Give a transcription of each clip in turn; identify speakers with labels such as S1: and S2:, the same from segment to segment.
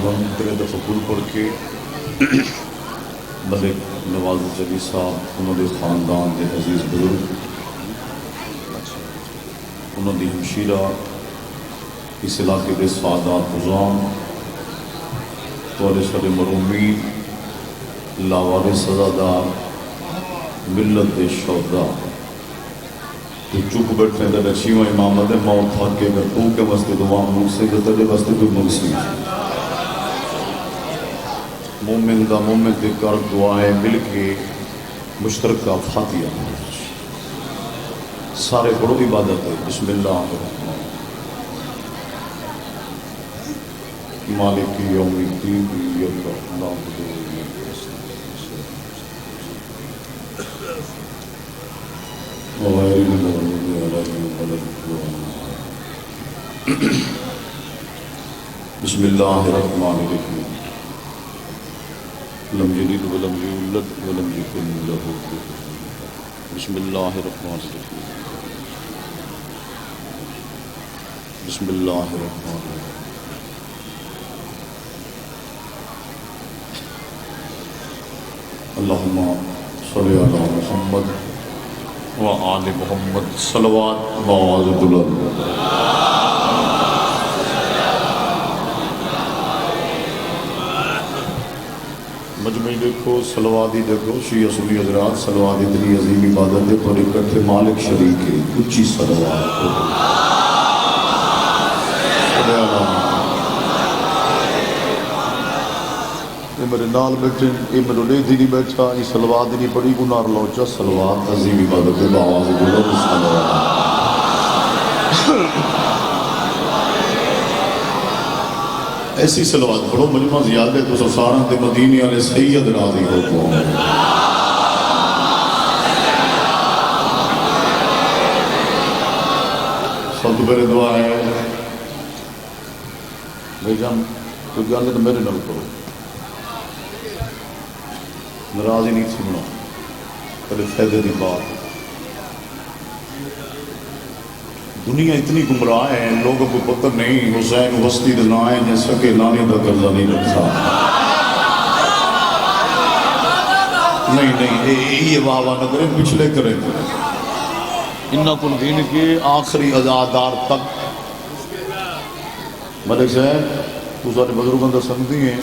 S1: محترم تیرے دفعہ پڑھ کے ملک نواز جلی صاحب انہوں نے خاندان کے عزیز بزرگ انہوں نے ہمشیرہ اس علاقے کے سعادات نظام سارے مرومی لاوارِ سزادار ملت دے شہدا تو چپ بیٹھنے دا رچیوہ امامت موت تھا کہ اگر تو کے واسطے دعا ملک سے جو تجھے واسطے کوئی ملک سے مومن دا مومن دے کر دعائیں مل کے مشترکہ فاتحہ سارے بڑو عبادت ہے بسم اللہ الرحمن مالک یوم الدین ایاک نعبد و وغير المغضوب عليهم ولا الضالين بسم الله الرحمن الرحيم لم يلد ولم يولد ولم يكن له كفوا بسم الله الرحمن الرحيم بسم الله الرحمن الرحيم اللهم صل على محمد وآل محمد صلوات موعظ بلند مجمعی دیکھو صلواتی دیکھو شیعہ سنی حضرات صلوات اتنی عظیم عبادت ہے پر اکٹھے مالک شریک ہے اچھی صلوات کو یہ میرے نال بیٹھے یہ میرے لے دی نہیں بیٹھا یہ صلوات نہیں پڑھی کو نار لوچا صلوات عظیم عبادت ہے باواز بلند صلوات ایسی صلوات پڑھو مجمع زیادہ تو سارا تے مدینے والے سید راضی ہو کو سب تو پہلے دعا ہے بھائی جان کوئی گل ہے تو میرے نال کرو ناراض ہی نہیں سننا پہلے فائدے کی بات دنیا اتنی گمراہ ہے لوگوں کو پتہ نہیں حسین وسطی دے نہ ہے جیسا کہ لانے کا قرضہ نہیں رکھا نہیں یہ واہ واہ نہ کریں پچھلے کریں انہاں کل دین کے آخری عزادار تک ملک صاحب تو سارے بزرگوں کا سمجھتی ہیں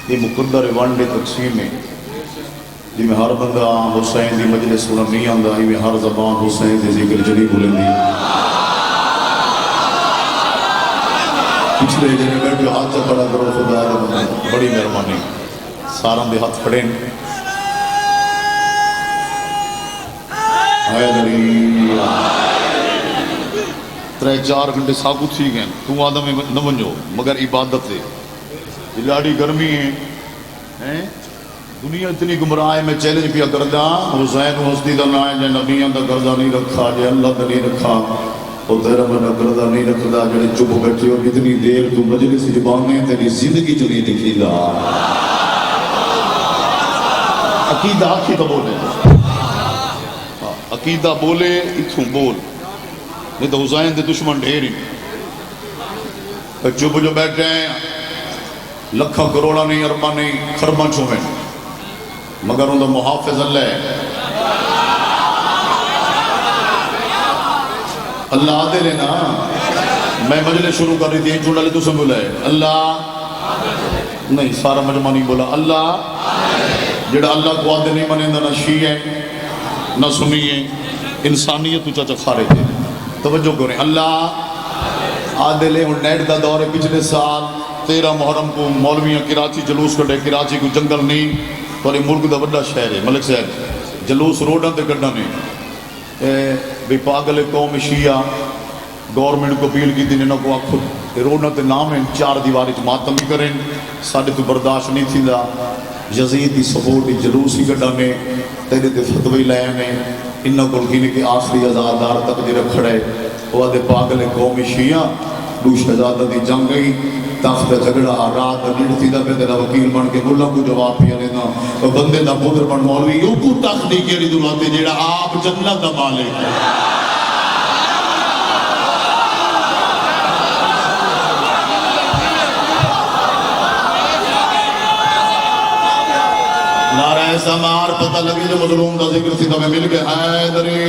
S1: یہ مقدر ون ڈے تقسیم ہے جی میں ہر بندہ حسین دی مجلس سنن نہیں آندا میں ہر زبان حسین دی ذکر جڑی بولندی پچھلے جنے بیٹھے ہاتھ سے کھڑا کرو خدا دے بڑی مہربانی سارا دے ہاتھ کھڑے اے علی 3-4 گھنٹے ساگو تھی گئے تو آدم نہ ونجو مگر عبادت ہے لاڑی گرمی ہے دنیا اتنی گمراہ ہے میں چیلنج پیا کردا حسین حسنی دا نام ہے نبیوں دا قرضہ نہیں رکھا جے اللہ دا نہیں رکھا او تیرا میں قرضہ نہیں رکھدا جڑے چپ بیٹھے ہو اتنی دیر تو مجلس زبانیں تیری زندگی چلی لکھی لا عقیدہ آخی تو بولے عقیدہ بولے اتھوں بول نہیں تو حسین دے دشمن ڈھیری چپ جو بیٹھے ہیں لکھا کروڑا نہیں اربا نہیں خربا چھویں مگر ان کا محافظ اللہ ہے اللہ آدھے لینا میں مجلس شروع کر رہی تھی چونڈا لے تو سن بولا ہے اللہ نہیں سارا مجمع نہیں بولا اللہ جڑا اللہ کو آدھے نہیں منے نہ شیعہ ہے نہ سنی ہے انسانیت تو چاچا کھارے تھے توجہ کریں اللہ آدھے لے ان نیٹ دا دور ہے پچھلے سال 13 محرم کو مولویاں کراچی جلوس کٹے کراچی کو جنگل نہیں تو ملک دا بڑا شہر ہے ملک صاحب جلوس روڈاں تے کڈنا نہیں بے پاگل قوم شیعہ گورنمنٹ کو اپیل کی تھی انہوں کو آخو روڈاں تے نام ہیں 4 دیواری ماتم بھی کریں ساڑھے تو برداشت نہیں تھی دا یزید دی سپورٹ جلوس ہی کڈنا نے تیرے تے فتوی لائے نے انہوں کو لکھینے کے آخری عزادار تک جی رکھڑے وہ دے پاگل قوم شیعہ دو شہزادہ دی جنگ گئی تخت جھگڑا رات لڑتی دا پہ تیرا وکیل بن کے ملہ کو جواب پیا لینا بندے دا پودر بن مولوی یوں کو تخت دی کیری دلاتے جیڑا آپ جنت دا مالک ہے ایسا مار پتہ لگے جو مظلوم کا ذکر سی تمہیں مل گیا حیدری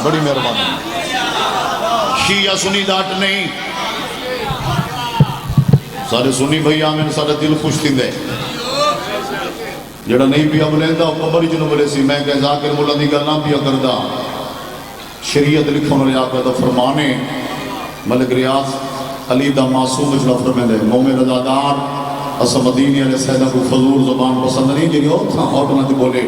S1: بڑی مہربانی شیعہ سنی ڈاٹ نہیں سارے سنی بھائی آمین سارے دل خوش تھی دے جڑا نہیں پیا بلیندہ قبر جنو بلے سی میں کہ ذاکر مولا دی گلنا پیا کردہ شریعت لکھوں نے آپ کا فرمانے ملک ریاض علی دا معصوم اجلا فرمائے مومن رضادار اسا مدینی علیہ السلام کو فضول زبان پسند نہیں جنہی اوٹنا تے بولے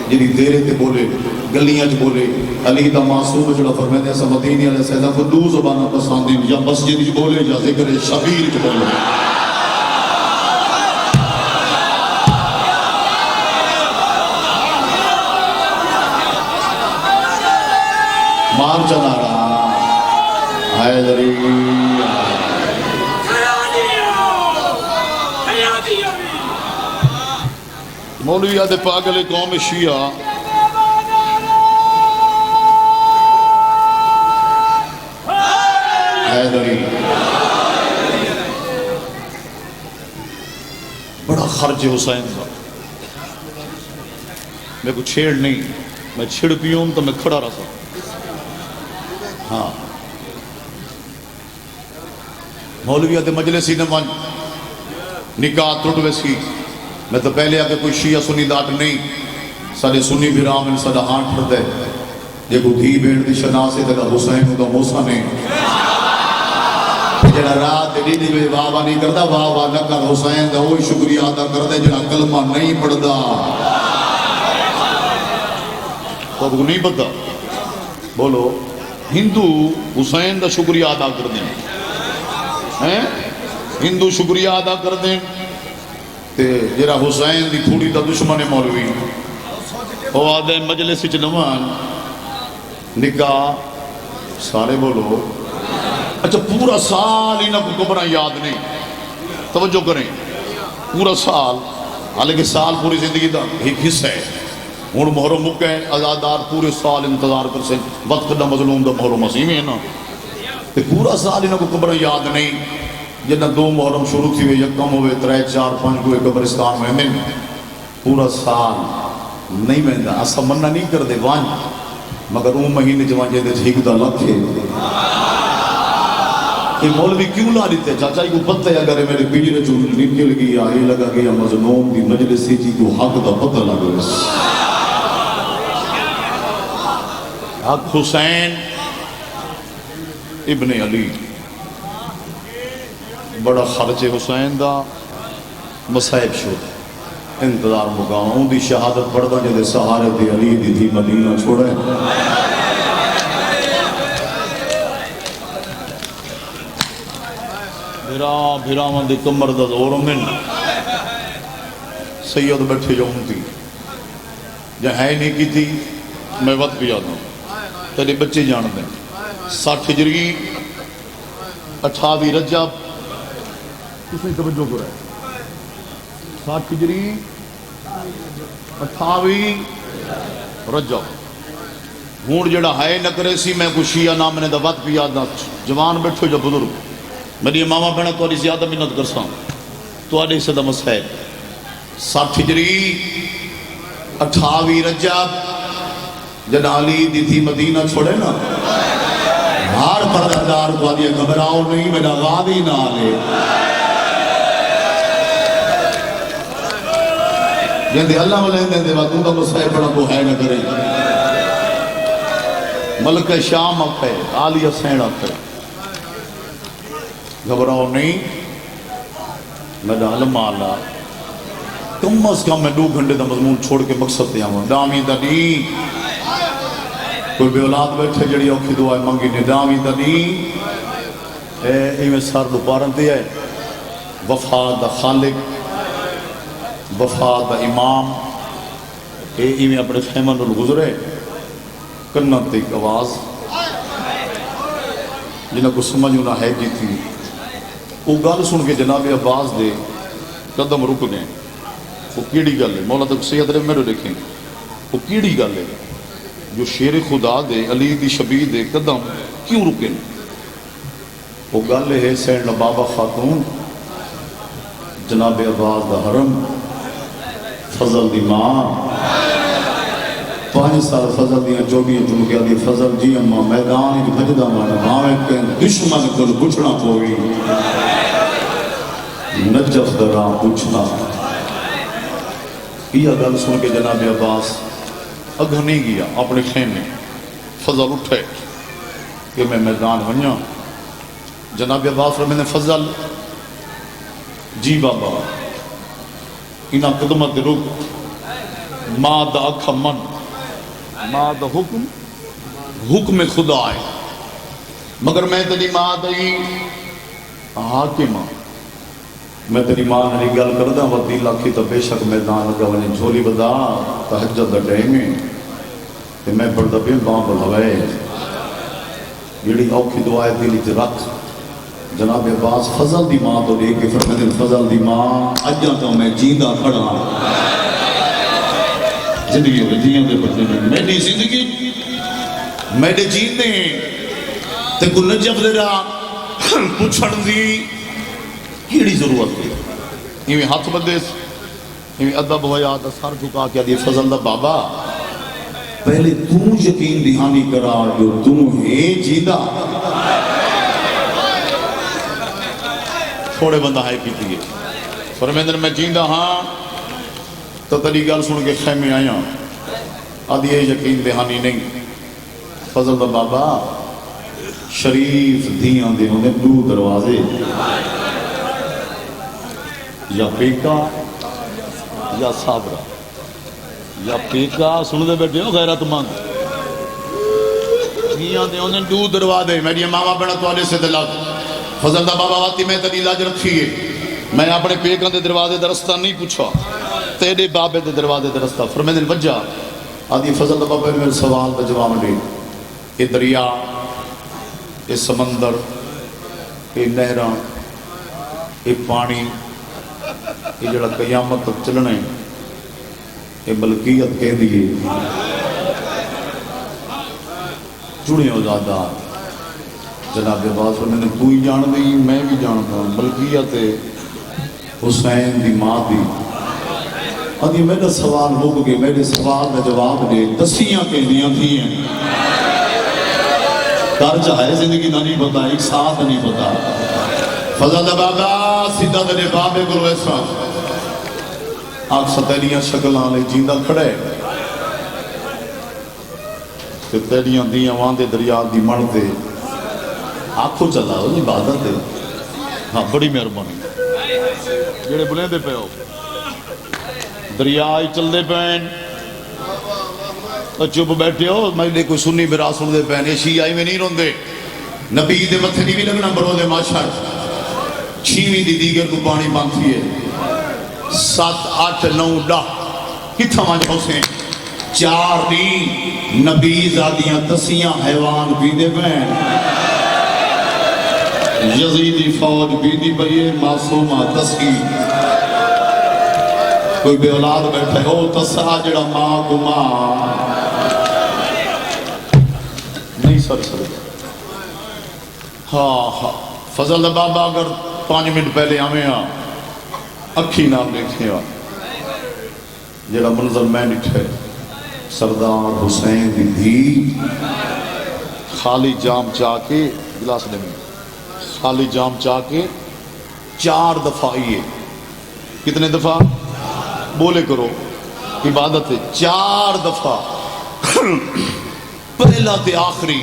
S1: جنہی دیرے تے بولے گلیاں تے بولے علی دا معصوم اجلا فرمائے اسا مدینی علیہ السلام کو دو زبان پسند نہیں یا مسجد تے بولے یا ذکر شبیر تے بولے مار چلا رہا حیدری مولوی آدھے پاگل قوم شیعہ حیدری بڑا خرچ حسین تھا میں کو چھیڑ نہیں میں چھڑ پیوں تو میں کھڑا رہا تھا ہاں مولوی آدھے مجلسی نمان نکاح ٹوٹ ویسی میں تو پہلے آکے کوئی شیعہ سنی داٹ نہیں سارے سنی بھی رام ان سارا ہاں ٹھر دے جے کو دھی بیڑ دی شناسے تکا حسین دا موسیٰ نے جڑا رات دی دی بے واہ نہیں کردہ واہ نہ کر حسین دا وہی شکریہ ادا کردے جڑا کلمہ نہیں پڑھدا تو آپ کو نہیں پتا بولو ہندو حسین دا شکریہ ادا کر دیں ہندو شکریہ ادا کر دیں تے جرا حسین دی تھوڑی دا دشمن مولوی وہ آدھے مجلس چنوان نکاح سارے بولو اچھا پورا سال ہی نہ کو قبرہ یاد نہیں توجہ کریں پورا سال حالانکہ سال پوری زندگی دا ایک حصہ ہے ہون محرم مکہ ہے ازادار پورے سال انتظار کر سے وقت دا مظلوم دا محرم مسیح ہے نا تے پورا سال ہی نہ کو قبرہ یاد نہیں جنہ دو محرم شروع تھی ہوئے یکم ہوئے 3 4 5 کوئے قبرستان میں من پورا سال نہیں مہندہ اسا منہ نہیں کر دے وان مگر اون مہینے جوان جے دے جھیک دا لکھے کہ مولوی کیوں لا دیتے چاچائی کو پتہ ہے اگر میرے پیجرے جو نکل گیا یہ لگا گیا مظلوم دی مجلسی جی کو حق دا پتہ لگا اس حق حسین ابن علی بڑا خرچ حسین دا مسائب شد انتظار مقام ہوں دی شہادت پڑھتا جدے سہارے دی علی دی تھی مدینہ چھوڑے بھیرا من دی کمر دا دور من سید بیٹھے جاؤں تھی جہاں ہے نہیں کی تھی میں وقت بھی آتا ہوں تیرے بچے جان دیں 60 ہجری 28 رجب کس نے توجہ کرا ہے 60 ہجری 28 رجب ہون جڑا ہے نہ کرے سی میں کچھ شیعہ نام نے دا وقت بھی آتا جوان بیٹھو جو بزرگ میری ماما بہنہ تو زیادہ منت کرساں تو آڑے سے دا مسائل 60 ہجری 28 رجب جن علی دی تھی مدینہ چھوڑے نا ہار پردردار کو آدھیا گھبراؤ نہیں میرا غادی نہ آلے جن دے اللہ ملین دے بعد تو دا مسائل پڑا کو ہے نہ کرے ملک شام اپ ہے آلی حسین اپ ہے گھبراؤ نہیں میرا علم آلہ کم از کم میں 2 گھنٹے دا مضمون چھوڑ کے مقصد دیا ہوں دامی دا نہیں کوئی بے اولاد بیٹھے جڑی اوکھی دعائیں منگی نے دامی دا نہیں ایمیں سار دوپارن دیا ہے وفات دا خالق وفات دا امام ایمیں اپنے خیمن رول گزرے کنت ایک آواز جنہاں کو سمجھونا ہے جی تھی وہ گل سن کے جناب عباس دے قدم رک گئے وہ کیڑی گل ہے مولا تک سید رہے میرے دیکھیں وہ کیڑی گل ہے جو شیر خدا دے علی دی شبیہ دے قدم کیوں رکیں وہ گل ہے سینڈ بابا خاتون جناب عباس دا حرم فضل دی ماں 5 سال فضل دیاں چوبیاں چمکیا دی فضل جی اماں میدان ایک بجدہ مانا ماں کے دشمن کو پوچھنا پوئی نجف درہ پوچھنا یہ گل سن کے جناب عباس اگھ نہیں گیا اپنے خیمے فضل اٹھے کہ میں میدان ونیا جناب عباس رحمہ نے فضل جی بابا انہاں قدمت رک ماں دا اکھا من ماں دا حکم خدا ہے مگر میں تیری ماں دئی حاکمہ میں تیری ماں نے گل کردہ ودی لاکھی تو بے شک میدان لگا ونی جھولی بدا تہجد دا ٹائم ہے میں پڑھتا پہ باں بلوائے جیڑی اوکھی دعائے دلی تے رکھ جناب عباس فضل دی ماں تو لے کے فرمائے فضل دی ماں اجا تو میں جیندہ کھڑا زندگی میں جیاں دے بچے میں نے زندگی میں نے جیندے تے کو نجف دے رہا پوچھڑ دی کیڑی ضرورت ہے یہ ہاتھ بدے یہ ادب ہویا تا سر جھکا کے دی فضل دا بابا پہلے تو یقین دہانی کرا جو تو ہے جیندہ تھوڑے بندہ ہے کی تھی فرمیندر میں جیندہ ہاں تو تری گل سن کے خیمے آیا آدھی یہ یقین دہانی نہیں فضل دا بابا شریف دیاں دے ہونے 2 دروازے یا پیکا یا صابرہ یا پیکا سن دے بیٹھے ہو غیرت مند دیاں دے ہونے 2 دروازے میری ماما بڑا توالے سے دلات فضل دا بابا واتی میں تیری لاج رکھیے میں اپنے پیکاں دے دروازے درستہ نہیں پوچھا تیرے بابے دے دروازے درستہ فرمیدن وجہ آدھی فضل دا بابا میرے سوال دا جواب دے یہ دریا یہ سمندر یہ نہراں یہ پانی یہ جڑا قیامت تک چلنے یہ ملکیت کہہ دیئے جڑے ہو زیادہ جناب عباس میں نے تو ہی جان دی میں بھی جانتا ملکیت حسین دی ماں دی آدھی میرا سوال ہو گئے میرے سوال کا جواب دے دسیاں کے لیاں تھی ہیں کر چاہے زندگی نہ نہیں پتا ایک ساتھ نہیں پتا فضل دا بابا سیدھا دنے بابے کو ایسا آنکھ ستیلیاں شکلان لے جیندہ کھڑے کہ تیلیاں دیاں واندے دریا دی مڑ دے آنکھوں چلا ہو عبادت ہے ہاں بڑی مہربانی جڑے بلیں دے پہ ہو دریائی چل دے پین چپ بیٹھے ہو میں نے کوئی سنی برا سن دے پین ایشی آئی میں نہیں رون دے نبی دے متھے نہیں بھی لگنا برو دے ماشاء چھیویں دی دیگر کو پانی باندھی ہے 7 8 9 10 کتھا مانج حسین 4 دی نبی زادیاں تسیاں حیوان بھی دے پین یزیدی فوج بھی دی بھئیے معصومہ تسی کوئی بے اولاد بیٹھے ہو تسا جڑا ماں کو ماں نہیں سر ہاں فضل بابا اگر 5 منٹ پہلے ہمیں اکھی نام دیکھے جڑا منظر میں نٹھے سردار حسین دی دھی خالی جام چاہ کے گلاس لے میں خالی جام چاہ کے 4 دفعہ آئیے کتنے دفعہ بولے کرو عبادت ہے 4 دفعہ پہلا تے آخری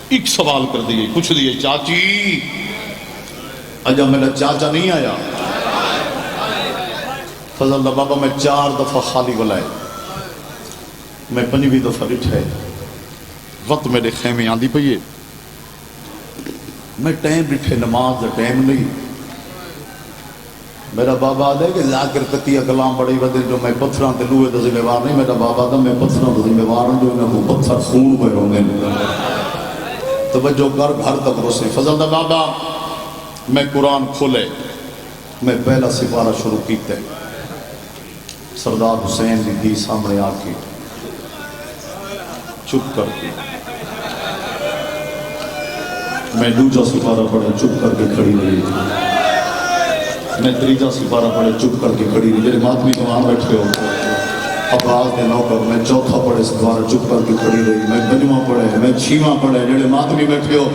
S1: ایک سوال کر دیئے کچھ دیئے چاچی اجا میرا چاچا نہیں آیا فضل اللہ بابا میں 4 دفعہ خالی بلائے میں 5ویں دفعہ رٹھے وقت میرے خیمے آندھی پئیے میں ٹائم رٹھے نماز دا ٹائم نہیں میرا بابا دے کہ ذاکر قطعیہ کلام بڑی بدل جو میں پتھران تے لوہے دا ذمہ وار نہیں میرا بابا دا میں پتھران دا ذمہ وار ہوں جو انہیں کو پتھر خون پہ رونے توجہ کر گھر تک رسے فضل دا بابا میں قرآن کھولے میں پہلا سپارہ شروع کیتے سردار حسین دی سامنے آ کے چپ کر کے میں دوجہ سپارہ پڑھے چپ کر کے کھڑی رہی میں تریجا سپارہ پڑھے چپ کر کے کھڑی رہی، میرے ماتمی تو وہاں بیٹھے ہو عباس دے نوکر، میں چوتھا پڑھے سپارہ چپ کر کے کھڑی رہی، میں پنجواں پڑھے، میں چھیواں پڑھے، جڑے ماتمی بیٹھے ہو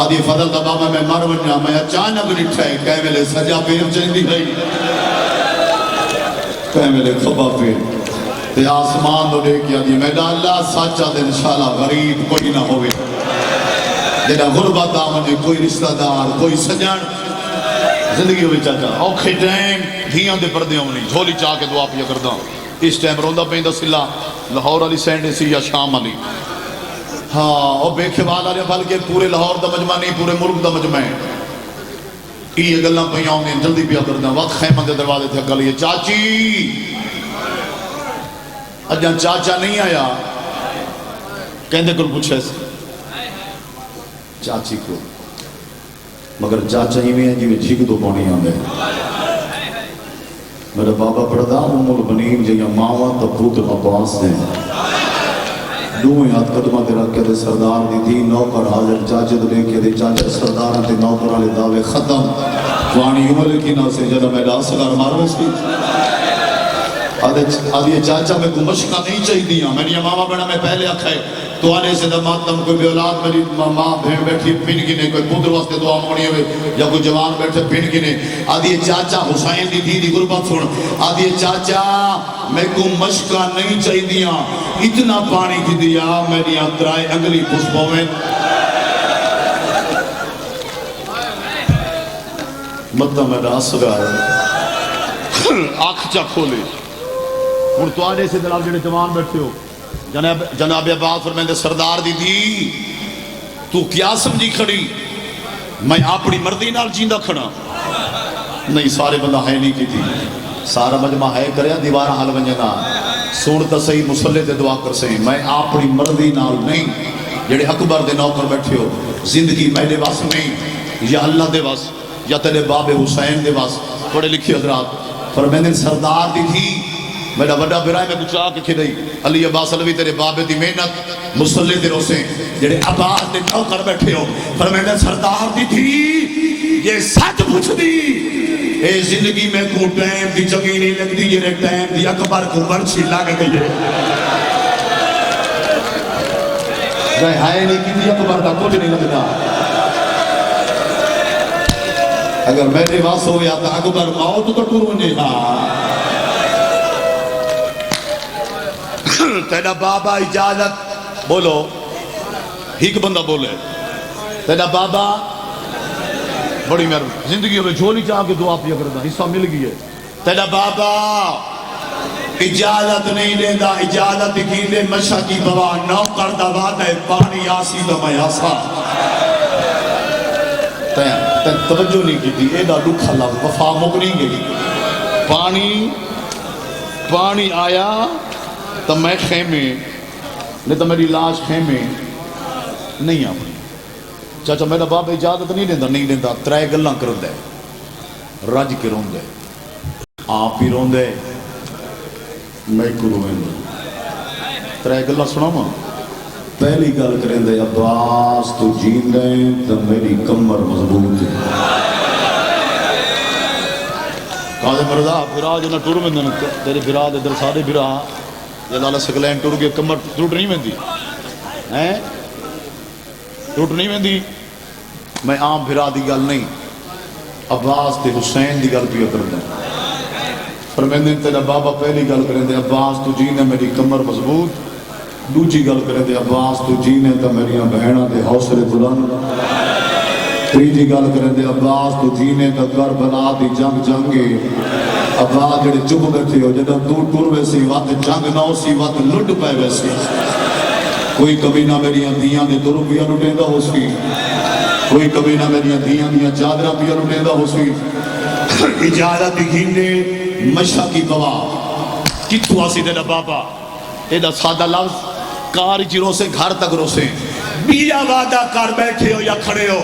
S1: آدھی فضل دا بابا میں مر ونجا، میں اچانک ڈٹھا ہے کہ ویلے سجا پیر چندی رہی، کہ ویلے کھبا پیر تے آسمان دو دیکھ کے آدھی میں اللہ سچا دے انشاءاللہ غریب کوئی نہ ہوئے، جڑا غربت آمنے کوئی رشتہ دار کوئی سجن زندگی ہوئی چاچا اوکھے ٹائم دھیاں دے پردے ہونی جھولی چاہ کے دعا پیا کردہ اس ٹائم روندہ پہندہ سلا لاہور علی سینڈے سی یا شام علی ہاں اور بے کھوال آلے بلکہ پورے لاہور دا مجمع نہیں پورے ملک دا مجمع ہے یہ گلنا پہیاں ہوں گے جلدی پیا کردہ وقت خیمہ دے دروازے تھے گلی چاچی اجاں چاچا نہیں آیا کہندے کل پوچھے سے چاچی کو مگر چاچا ہی میں ہے جی میں جھیک دو پانی آمیں میرا بابا پڑھدا ام البنین جہاں ماوا تا پوتر عباس دیں دوئیں ہاتھ قدمہ دے رکھ کے دے سردار دی دی نوکر حاضر چاچے دے لے کے دے چاچے سردار تے نوکر آلے دعوے ختم وانی عمر کی نہ سے جنہ میں لاس گار مارو اس کی آدھی چاچا میں کو مشکہ نہیں چاہی دیا میری ماما بڑا میں پہلے آکھا ہے تو آنے سے دماتم کوئی بے اولاد میری ماں بھین بیٹھی پین گنے کوئی پودر واسطے دعا مونی ہوئے یا کوئی جوان بیٹھے پین گنے آدھی چاچا حسین دی دی غربت سن آدھی چاچا میں کو مشکہ نہیں چاہی دیا اتنا پانی کی دیا میری اترائے اگلی پسپوں میں مطلب میں راس گا ہے آنکھ چا کھولے اور تو آنے سے دلال جڑے جوان بیٹھے ہو جناب عباس فرمائندے سردار دی دی تو کیا سمجھی کھڑی میں اپنی مردی نال جیندہ کھڑا نہیں سارے بندہ ہے نہیں کی تھی سارا مجمع ہے کریا دیوارہ حال بنجنا سونتا صحیح مسلح دے دعا کر سہیں میں اپنی مردی نال نہیں جڑے اکبر دے نوکر بیٹھے ہو زندگی میرے واس نہیں یا اللہ دے واس یا تیرے باب حسین دے واس پڑھے لکھی حضرات فرمائندے سردار دی تھی میرا بڑا برائے میں کچھ آکے کھڑئی علی عباس علوی تیرے بابے دی محنت مسلح دے روسیں جڑے عباس دے نوکر بیٹھے ہو فرمائندے سردار دی تھی یہ سچ پوچھ دی اے زندگی میں کو ٹائم دی جگہ نہیں لگ دی یہ ٹائم دی اکبر کو برچی لگ گئی ہے ہائے نہیں کی دی اکبر کا کچھ نہیں لگنا اگر میرے واس ہو یا تا اکبر آؤ تو ٹور ونجے تیرا بابا اجازت بولو ایک بندہ بولے تیرا بابا بڑی مہر زندگی میں جھولی چاہ کے دعا پیا کرتا حصہ مل گئی ہے تیرا بابا اجازت نہیں دیتا اجازت کی دے مشہ کی بوا نو کردہ وعدہ ہے پانی آسی تو میں آسا تین توجہ نہیں کی تھی ایڈا لکھا لفظ وفا مک نہیں گئی پانی آیا تو میں خیمے نہیں تو میری لاش خیمے نہیں آپنی چاچا میرا باپ اجازت نہیں دیتا ترائے گلہ کرن دے رج کے رون دے آپ ہی رون دے میں کو روین دے ترائے گلہ سنا ماں پہلی گل کریں دے عباس تو جین دیں تو میری کمر مضبوط ہے کہا مردا پھرا جو نہ ٹور میں دن تیرے پھرا دے در سارے پھرا یا لالا سکلین ٹور گئے کمر ٹوٹ نہیں میں دی ٹوٹ نہیں میں دی میں عام بھرا دی گل نہیں عباس تے حسین دی گل پیا کر دیں فرمیندے تیرا بابا پہلی گل کریں دے عباس تو جینے میری کمر مضبوط دوجی گل کریں دے عباس تو جینے تا میریاں بہنہ دے حوصلے بلند تیجی گل کریں دے عباس تو جینے تا کربلا دی جنگ جنگے عباس جڑے چپ بیٹھے ہو جڑا ٹور ویسی وقت جنگ نہ سی وقت لٹ پائے ویسی کوئی کبھی نہ میریاں دیاں دے تو روپیہ لٹیندہ ہو سی کوئی کبھی نہ میریاں دیاں چادرہ پیا لٹیندہ ہو سی اجازت گھیندے مشہ کی گواہ کتھو آسی دینا بابا ایدہ سادہ لفظ کار جیروں سے گھر تک روسے بیا وعدہ کر بیٹھے ہو یا کھڑے ہو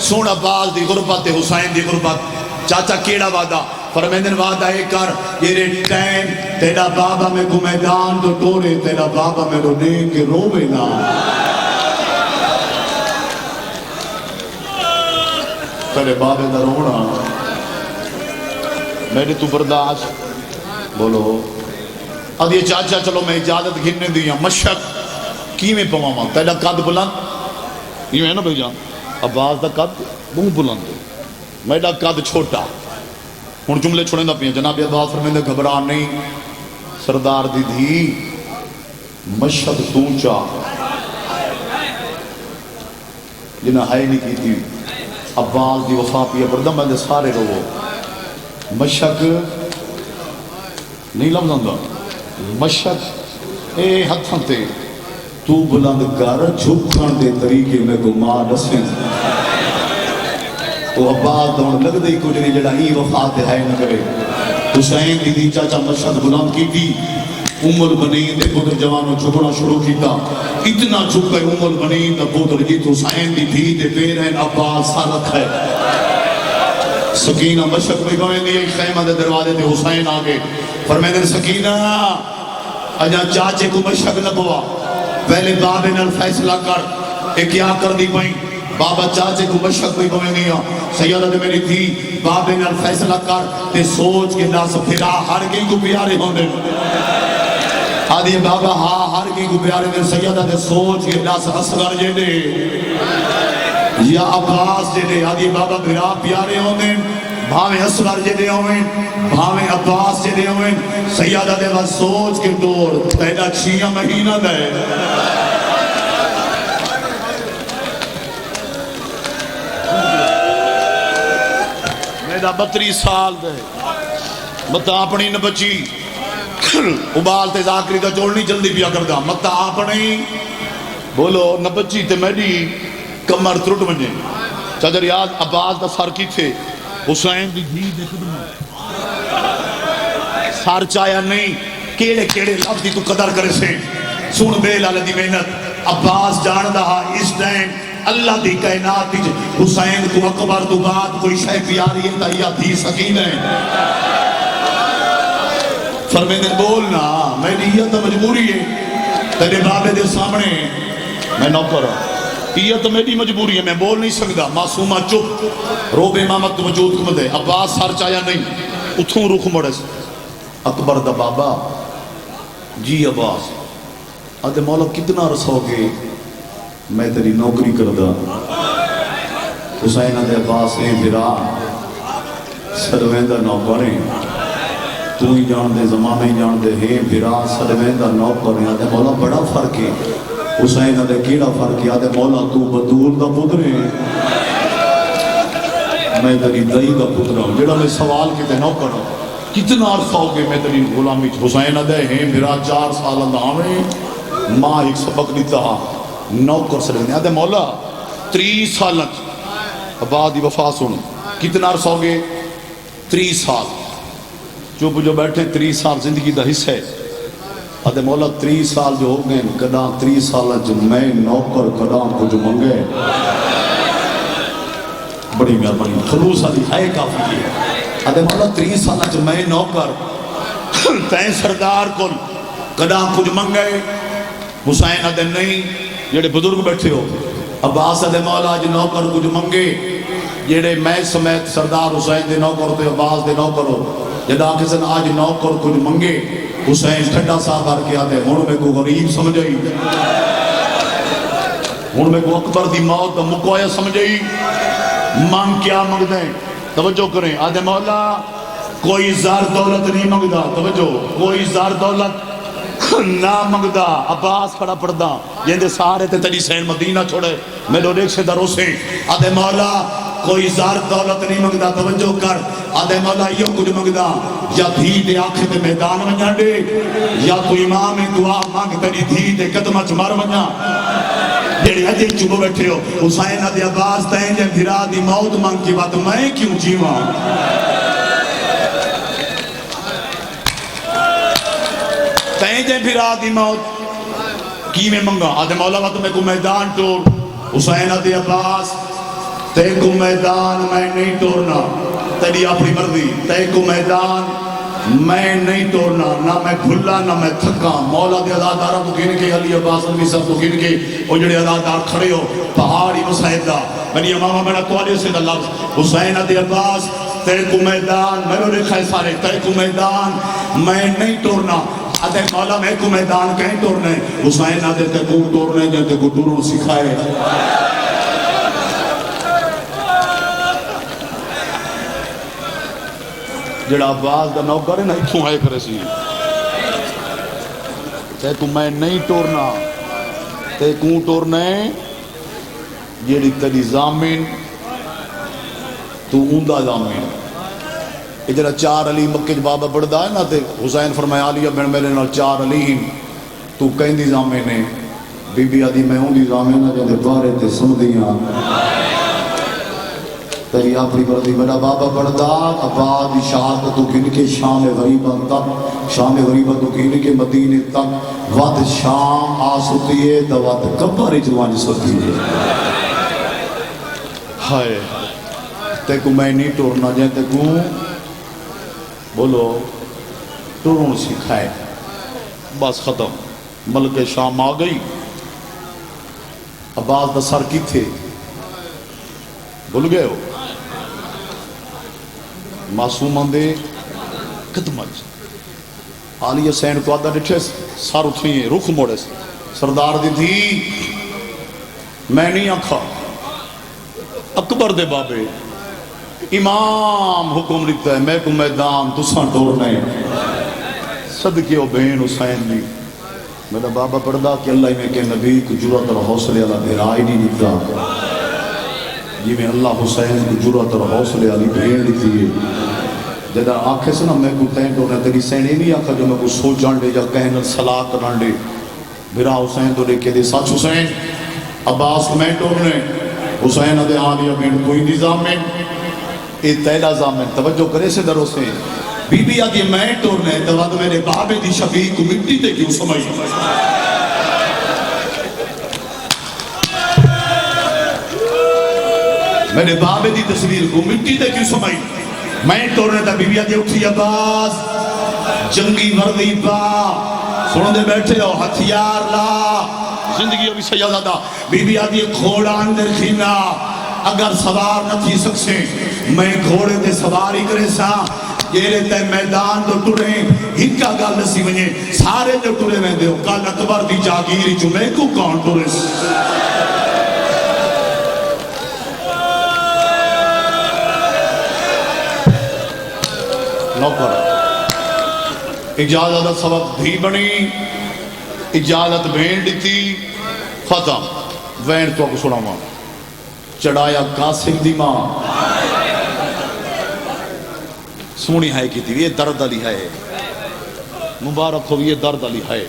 S1: سونا باز دی غربت حسین دی غربت چاچا کیڑا وعدہ فرمیندن وعدہ اے کر یہ ٹائم تیرا بابا میں کو میدان تو ٹورے تیرا بابا میں رو دے کے روے نا تیرے بابے دا رونا میرے تو برداشت بولو ادھی چاچا چلو میں اجازت گھننے دیا مشک کی میں پواما تیرا قد بلند یہ ہے نا بھائی جان عباس دا قد بہت بلند میرا قد چھوٹا ہوں جملے چھوڑیں دا پیا جناب عباس فرمیندے گھبرا نہیں سردار دی دھی مشک سونچا جنہیں ہائی نہیں کی تھی عباس دی وفا پیا بردم میں سارے رو مشک نہیں لفظ اندر مشک اے ہتھاں تے تو بلند کر جھکن دے طریقے میں گما رسیں تو عباس دون لگ دے کچھ نہیں جڑا ہی وفات ہے نہ کرے حسین دی چاچا مشک بلند کی تھی ام البنین دے پتر جوانوں جھکنا شروع کیتا اتنا جھک گئے ام البنین دا پتر جیت حسین دی دھی دے پیرین عباس سالک ہے سکینہ مشک میں گوئیں دی خیمہ دے دروازے دے حسین آگے فرمیدن سکینہ اجا چاچے کو مشک نہ پوا پہلے بابے نے فیصلہ کر اے کیا کر دی پائیں بابا چاچے کو مشک بھی گوئیں دیا سیدہ دے میری تھی بابے نے فیصلہ کر تے سوچ کے ناس پھرا ہر گئی کو پیارے ہوندے آدھی بابا ہاں ہر گئی کو پیارے دے سیدہ دے سوچ کے ناس اصغر جے دے یا عباس جے دے آدھی بابا بھرا پیارے ہوندے بھاویں اصغر جے دے ہوئیں بھاویں عباس جے دے ہوئیں سیدہ دے بس سوچ کے دور تینا 6 مہینہ دے میرا 32 سال دے متا اپنی نہ بچی ابال تے ذاکری دا جوڑنی جلدی پیا کر دا متا اپنی بولو نہ بچی تے میری کمر ترٹ بنجے چادر یاد عباس دا سر کی تھے حسین دی دھی دے قدم سار چایا نہیں کیڑے کیڑے لفظ دی تو قدر کرے سے سن بے لالہ دی محنت عباس جان دہا اس ٹائم اللہ دی کائنات دی حسین کو اکبر تو بعد کوئی شے پیاری ہے یا دھی سکین ہے فرمیدن بولنا میں یہ تو مجبوری ہے تیرے بابے دے سامنے میں نوکر یہ تو میری مجبوری ہے میں بول نہیں سکتا معصومہ چپ روب امامت وجود کو دے عباس سر چایا نہیں اتھوں رخ مڑے اکبر دا بابا جی عباس آدھے مولا کتنا رسو گے میں تیری نوکری کر دا حسین آدھے عباس اے بھرا سرویندہ نوکریں تو ہی جان دے زمانہ ہی جان دے ہے بھرا سرویندہ نوکریں آدھے مولا بڑا فرق ہے حسین آدھے کیڑا فرق ہے آدھے مولا تو بدول دا پتر ہے میں تیری دائی دا پتر ہوں جڑا میں سوال کیتے نوکر ہوں کتنا عرصہ ہو گئے میں تیری غلامی حسین آدھے ہیں بھرا 4 سال اندامیں ماں ایک سبق دیتا نوکر سرویندہ آدھے مولا 30 سال بعد ہی وفا سن کتنا عرصہ ہو گئے 30 سال چوپ جو بیٹھے 30 سال زندگی دا حصہ ہے آدھے مولا 30 سال جو ہو گئے کداں 30 سال جو میں نوکر کداں کچھ منگے بڑی مہربانی خلوص آدھی ہے کافی ہے آدھے مولا 30 سال جو میں نوکر تین سردار کو کداں کچھ منگے حسین آدھے نہیں جڑے بزرگ بیٹھے ہو عباس آدھے مولا جو نوکر کچھ منگے جڑے میں سمیت سردار حسین دے نوکر تے عباس دے نوکر ہو جدا کسن آج نوکر کچھ منگے حسین ٹھڈا صاحب کر کے آتے ہوں میں کو غریب سمجھائی ہوں میں کو اکبر دی موت دا مکویا سمجھائی مانگ کیا مانگ دیں توجہ کریں آدھے مولا کوئی زار دولت نہیں مانگدا توجہ کوئی زار دولت نہ مانگدا عباس کھڑا پڑدا جیندے سارے تے تیری سین مدینہ چھوڑے میں لو ریک سے درو سے آدھے مولا کوئی زار دولت نہیں مانگدا توجہ کر آدھے مولا یہ کچھ مانگدا یا دھی دے آنکھ دے میدان ونجا دے یا تو امام دعا مانگ تیری دھی دے قدمہ چ مار ونجا جڑے اجے چپ بیٹھے ہو حسین آدھے عباس تین جے بھرا دی موت مانگ کی بات میں کیوں جیواں تین جے بھرا دی موت کی میں منگا آدھے مولا وقت میں کو میدان ٹور حسین آدھے عباس تے کو میدان میں نہیں توڑنا تیری اپنی مرضی تے کو میدان میں نہیں توڑنا نہ میں کھلا نہ میں تھکا مولا دے عزادارہ کو گن کے علی عباس علی صاحب کو گن کے وہ جڑے عزادار کھڑے ہو پہاڑی مسائدہ میری امامہ میرا توالے سے دا لفظ حسین دے عباس تیرے کو میدان میں نے لکھا ہے سارے تیرے کو میدان میں نہیں توڑنا آدھے مولا میں کو میدان کہیں توڑنے حسین آدھے تے کو توڑنے جاتے کو ٹوروں سکھائے جڑا عباس دا نوکر ہے نا اتھوں آئے کرے سی تے کو میں نہیں توڑنا تے کو توڑنے جیڑی تیری زامن تو اوندہ زامن جڑا چار علی مکہ بابا بڑھدا ہے نا تے حسین فرمایا علی بن میرے نال چار علی تو کہندی زامن نے بی بی آدھی میں اوندی زامن نہ جدے بارے تے سمدیاں تیری آخری بردی بڑا بابا بڑھدا عباد شہادت تو کن کے شام غریباں تک شام غریباں تو کن کے مدینے تک ود شام آسوتی ہے تو ود کبر جوان سوتی ہے ہائے تے کو میں نہیں ٹورنا جائے تے کو بولو ٹورن سکھائے بس ختم ملک شام آ گئی عباس دا سر کی تھے بھول گئے ہو معصوم دے قدمت علی حسین کو آدھا ڈٹھے سار اٹھیں رخ موڑے سردار دی تھی میں نہیں آکھا اکبر دے بابے امام حکم لکھتا ہے میں کو میدان تساں ٹورنے صدقے و بین حسین بھی میرا بابا پڑھدا کہ اللہ میں کہ نبی کو جرات اور حوصلے اللہ دے رائے نہیں لکھتا جی میں اللہ حسین کو جرات اور حوصلے علی بھین لیتی ہے جدہ آنکھیں سے نا میں کو تین ٹورنے تیری سینی نہیں آکھا جو میں کو سوچان دے یا کہنا صلاح کران دے بھرا حسین تو لے کے دے سچ حسین عباس کو میں ٹورنے حسین دے آلیہ بین کوئی نظام میں اے تیلا زامن توجہ کرے سے دروں سے بی بی آدھی میں ٹورنے تو بعد میرے بابے دی شفیع کو مٹی تے کیوں سمجھ میرے بابے دی تصویر کو مٹی تے کیوں سمجھ میں ٹورنے تا بی بی آدھی اٹھی عباس جنگی وردی پا سنوں دے بیٹھے ہو ہتھیار لا زندگی ابھی سیادہ بی بی آدھی کھوڑا اندر خینا اگر سوار نہ تھی سکسے میں گھوڑے تے سواری کرے سا یہ رہتا ہے میدان تو ٹرے ہنکا گا نسی ونجے سارے جو ٹرے میں دے کل اکبر دی جاگیری جو میں کو کون ٹرے نوکر اجازت سبب بھی بنی اجازت بین دیتی ختم وین تو کو سنا ماں چڑھایا قاسم دی ماں سونی ہے کی تھی یہ درد علی ہے مبارک ہو یہ درد علی ہے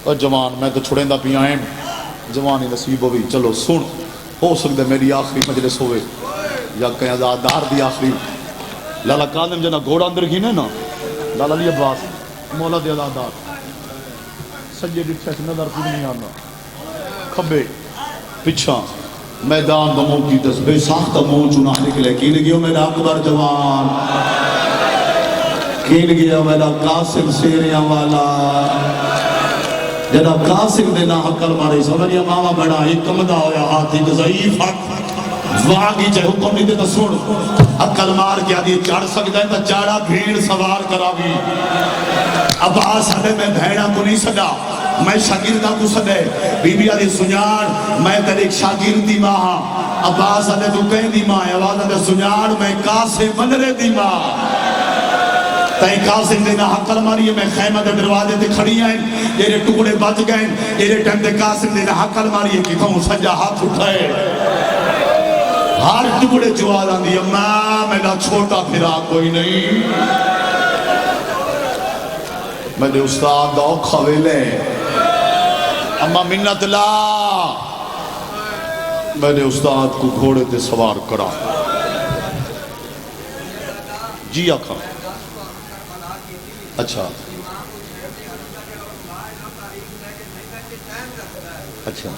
S1: اور جوان میں تو چھوڑیں دا پی آئیں جوانی نصیب ہوئی چلو سن ہو سکتا میری آخری مجلس ہوئے یا کہیں ازادار دی آخری لالا قادم جنا گھوڑا اندر گھینے نا لالا علی عباس مولا دی ازادار سجے ڈٹھے سے نظر کچھ نہیں آنا کھبے پچھا میدان دموں کی تسبیح ساختہ منہ چنا نکلے کین گیا میرا اکبر جوان کین گیا میرا قاسم سیریاں والا جناب قاسم دینا حقل مارے سمجھیا ماما بڑا ایک کمدہ ہویا ہاتھ ایک ضعیف حق واقعی چاہے حکم نہیں دیتا سن حقل مار کے آدھی چڑھ سکتا ہے تا چاڑا بھیڑ سوار کراوی عباس ہمیں میں بھیڑا کو نہیں سڈا میں شاگردہ کو سڈے بی بی آدھی سنیار میں تر ایک شاگرد دی ماں عباس آدھے تو کہیں دی ماں آواز آدھے سنیار میں قاسم منرے دی ماں تائی قاسم دینا حقل ماری میں خیمہ دے دروازے تے کھڑی آئیں یہ ٹکڑے بچ گئیں یہ ٹائم دے قاسم دینا حقل ماری کہ کھوں سجا ہاتھ اٹھائے ہر ٹکڑے جوال آن دیا ماں میرا چھوٹا پھرا کوئی نہیں میرے استاد داؤ خویلے اما منت لا میرے استاد کو گھوڑے تے سوار کرا جی آکھا اچھا اچھا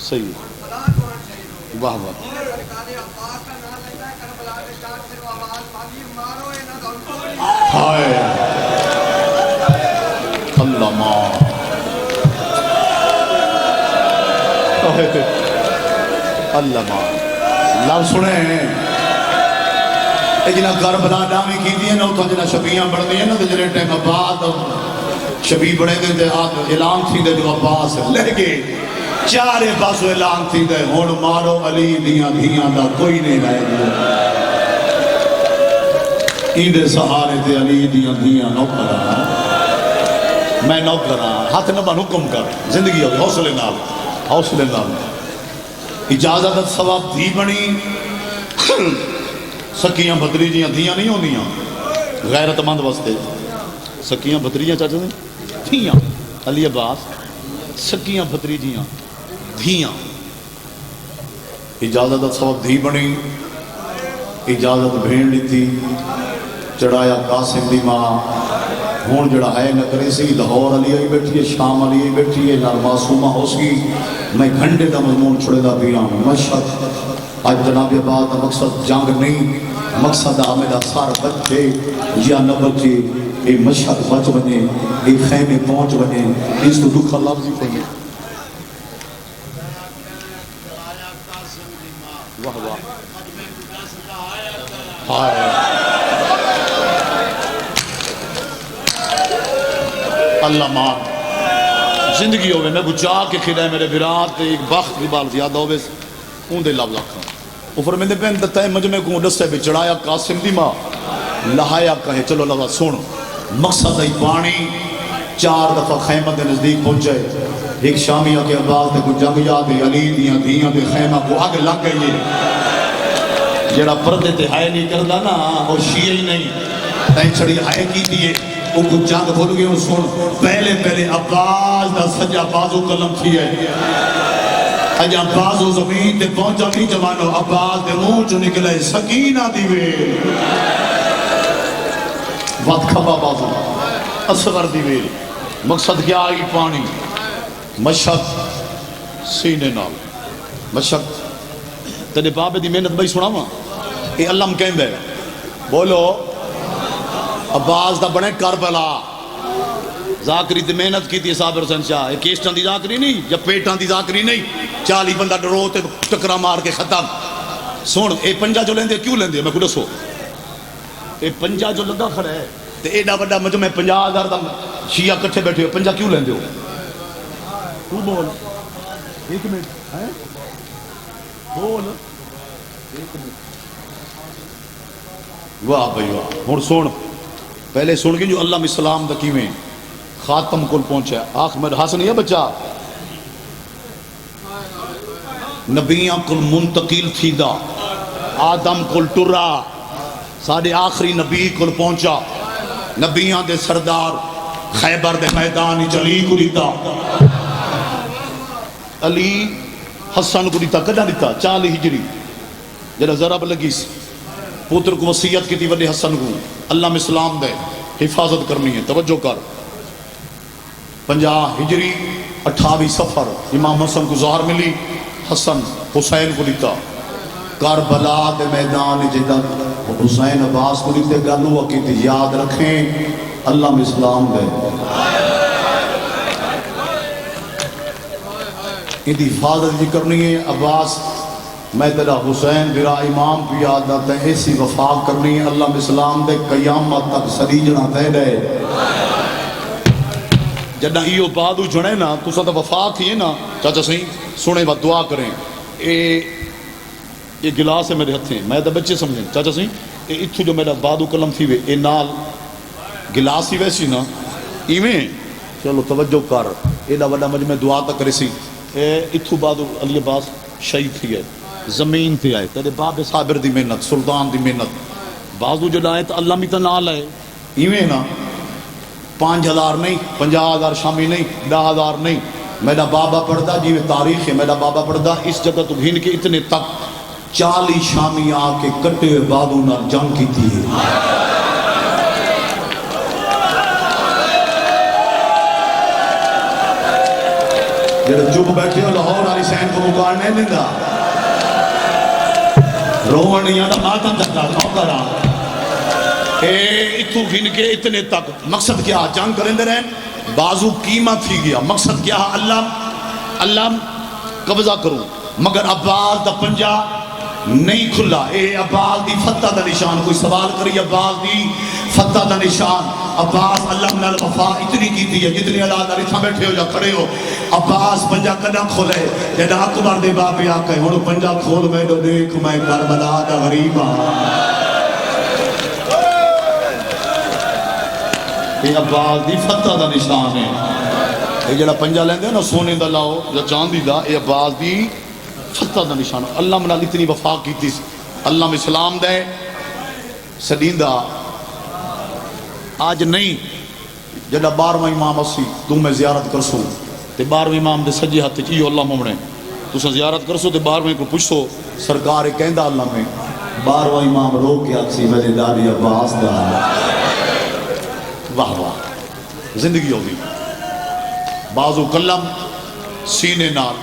S1: صحیح واہ واہ ہائے اللہ ماں اللہ مان لال سنے جنہ کربلا ڈامی کی دی نا اتھا جنہ شبیاں بڑھ دی نا جنہ ٹائم بعد شبی بڑھے دے اعلان تھی دے جو عباس لے گئے چارے پاسو اعلان تھی دے ہون مارو علی دیاں دھیاں دا کوئی نہیں رہے گا ایندے سہارے تے علی دیاں دھیاں نوکرا میں نوکرا ہاتھ نبان حکم کر زندگی ہوگی حوصلے نال اجازت ثواب دھی بنی سکیاں بھتریجیاں دھیاں نہیں ہوندیاں غیرت مند واسطے سکیاں بھتریجیاں چاچا دیں دھیاں علی عباس سکیاں بھتریجیاں دھیاں اجازت سبب دھی بنی اجازت بھین لیتی چڑھایا قاسم دی ماں ہون جڑا ہے نکرے سی لاہور علی آئی بیٹھی ہے شام علی آئی بیٹھی ہے نال معصومہ ہو سی میں گھنٹے دا مضمون چھڑے دا پیا مشہد آج جناب بعد مقصد جنگ نہیں مقصد میرا سار بچے یا نہ بچے اے مشہد بچ بنے اے خیمے پہنچ بنے اس تو دکھا لفظی پڑھنے واہ واہ اللہ ماں زندگی ہوئے میں بچا کے کھڑا ہے میرے برات ایک بخت بھی بال زیادہ ہوئے اون دے لب لکھا اوپر میں نے پہن دتا ہے مجمع کو ڈسے بھی چڑھایا قاسم دی ماں لہایا کہے چلو لگا سن مقصد ہے پانی 4 دفعہ خیمہ دے نزدیک پہنچے ایک شامیہ کے عباس دے کو جنگ یاد علی دیاں دیاں دے خیمہ کو آگ لگ گئی جڑا پردے تے ہائے نہیں کردہ نا وہ شیعہ ہی نہیں تین چھڑی ہائے کی دیئے ان کو جنگ بھول گئے سن پہلے عباس دا سجا بازو قلم تھی ہے اجا بازو زمین تے پہنچا نہیں جوانو عباس دے منہ چو نکلے سکینہ دیوے وقت کھبا بازو اصغر دیوے مقصد کیا آئی پانی مشہد سینے نال مشہد تیرے بابے دی محنت بھائی سنا ماں اے اللہ ہم کہیں دے بولو عباس دا بنے کربلا ذاکری تے محنت کی تھی صابر حسین شاہ ایک کیسٹان دی ذاکری نہیں یا پیٹان دی ذاکری نہیں 40 بندہ ڈرو تے ٹکرا مار کے ختم سن اے پنجا جو لیندے کیوں لیندے میں کو دسو اے پنجا جو لگا کھڑا ہے تے ایڈا بڑا مجمع 50,000 دا شیعہ کٹھے بیٹھے ہو پنجا کیوں لیندے ہو تو بول ایک منٹ ہے بول ایک منٹ واہ بھائی واہ ہن سن پہلے سن کے جو اللہ اسلام دا کیویں خاتم کل پہنچا آخ میں حسن یہ بچہ نبیاں کل منتقل تھی دا آدم کل ٹرا سارے آخری نبی کل پہنچا نبیاں دے سردار خیبر دے میدان علی کو دیتا علی حسن کو دیتا کدھا دیتا 40 ہجری جڑا ضرب لگی پوتر کو وصیت کی تھی ولی حسن کو اللہ میں اسلام دے حفاظت کرنی ہے توجہ کر 50 ہجری 28 سفر امام حسن کو ظہر ملی حسن حسین کو دیتا کربلا دے میدان جدت حسین عباس کو دیتے گلو کی یاد رکھیں اللہ میں اسلام دے ان کی حفاظت جی کرنی ہے عباس میں تیرا حسین میرا امام بھی یاد آتا ہے ایسی وفاق کرنی ہے اللہ میں اسلام دے قیامت تک سریجنا تے دے جدہ ایو بادو جنے نا تو ساتھ وفاق ہی ہے نا چاچا صحیح سنے و دعا کریں یہ گلاس ہے میرے ہتھیں میں تو بچے سمجھیں چاچا صحیح اتھو جو میرا بادو قلم تھی وے اے نال گلاس ہی ویسی نا ایویں چلو توجہ کر ایڈا وڈا مجمع دعا تک کرے سی اتھو بادو علی عباس شہید تھی ہے زمین تھی آئے تیرے باب صابر دی محنت سلطان دی محنت بازو جو لائے تو اللہ میتا نال ہے ایویں نا 5,000 نہیں 50,000 شامی نہیں 10,000 نہیں میرا بابا پڑھدا جی تاریخ ہے میرا بابا پڑھدا اس جگہ تو گھن کے اتنے تک 40 شامی آ کے کٹے ہوئے بادو نال جنگ کی تھی جب چپ بیٹھے ہو لاہور علی سین کو مکار نہیں دیتا روحن یا نہ ماتم جاتا نوکرا اتھو گھن کے اتنے تک مقصد کیا جنگ کریں دے رہے بازو قیمہ تھی گیا مقصد کیا اللہ قبضہ کروں مگر عباس دا پنجا نہیں کھلا. اے عباس دی فتح دا نشان. کوئی سوال کری عباس دی فتح دا نشان. عباس اللہ من الوفا اتنی کیتی ہے جتنی اللہ دا رتھا بیٹھے ہو یا کھڑے ہو. عباس پنجا کدہ کھولے جدہ اکبر دے باپے آکے ہونو پنجا کھول میں دو دیکھ میں کربلا دا غریب ہاں. یہ عباس دی فتح دا نشان ہے. یہ جڑا پنجا لیندے نا سونے دا لاؤ یا چاندی دا, یہ عباس دی فتح دا نشان. اللہ منال اتنی وفا کیتی اللہ میں سلام دے سدیندہ آج نہیں. جڑا 12واں امام اسی تو میں زیارت کرسوں تے 12واں امام دے سجی ہاتھ چیو اللہ مومنے تو سا زیارت کرسو تے 12واں کو پوچھو سرکار کہندا اللہ میں 12واں امام رو کے اکسی میرے دادی عباس دا. واہ واہ زندگی ہوگی. بازو کلم سینے نال